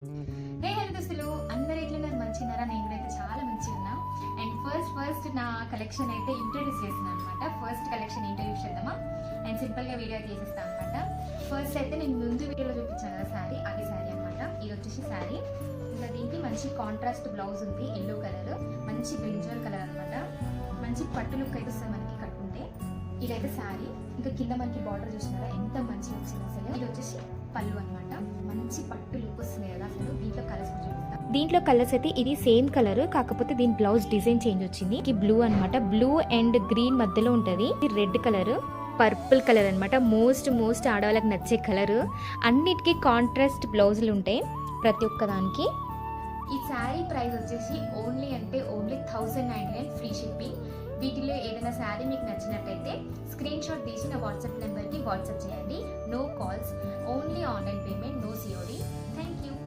Hey hello దోస్తులు, అందరు ఎట్లున్నారు? మంచిన్నారా? నేను కూడా అయితే చాలా మంచిగా ఉన్నా. అండ్ ఫస్ట్ నా కలెక్షన్ అయితే ఇంట్రడ్యూస్ చేస్తున్నాను అనమాట. ఫస్ట్ కలెక్షన్ ఇంట్రడ్యూస్ చేద్దామా? అండ్ సింపుల్గా వీడియో అయితే చేసేస్తాను అనమాట. ఫస్ట్ అయితే నేను ముందు వీడియోలో చూపించాను కదా శారీ, అది శారీ అనమాట. ఇది వచ్చేసి శారీ. ఇంకా దీనికి మంచి కాంట్రాస్ట్ బ్లౌజ్ ఉంది, ఎల్లో కలర్, మంచి బ్రింజల్ కలర్ అనమాట. మంచి పట్టు లుక్ అయితే వస్తుంది మనకి కట్టుకుంటే. ఇదైతే శారీ. ఇంకా కింద మనకి బార్డర్ చూసినారా ఎంత మంచిగా వచ్చింది అసలు. ఇది వచ్చేసి పళ్ళు అనమాట. మంచి పట్టు లుక్ వస్తుంది కదా అసలు. దీంట్లో కలర్స్ చూపిస్తాం. దీంట్లో కలర్స్ అయితే ఇది సేమ్ కలర్, కాకపోతే దీని బ్లౌజ్ డిజైన్ చేంజ్ వచ్చింది. బ్లూ అన్నమాట. బ్లూ అండ్ గ్రీన్ మధ్యలో ఉంటది. రెడ్ కలర్, పర్పుల్ కలర్ అన్నమాట. మోస్ట్ ఆడవాళ్ళకి నచ్చే కలర్. అన్నిటికీ కాంట్రాస్ట్ బ్లౌజులు ఉంటాయి ప్రతి ఒక్క దానికి. ఈ శారీ ప్రైస్ వచ్చేసి ఓన్లీ 1099 ఫ్రీ షిప్పింగ్. వీటిలో ఏదైనా శారీ మీకు నచ్చినట్టయితే స్క్రీన్ షాట్ తీసి నా వాట్సాప్ నెంబర్కి వాట్సాప్ చేయండి. No calls, only online payment, no COD.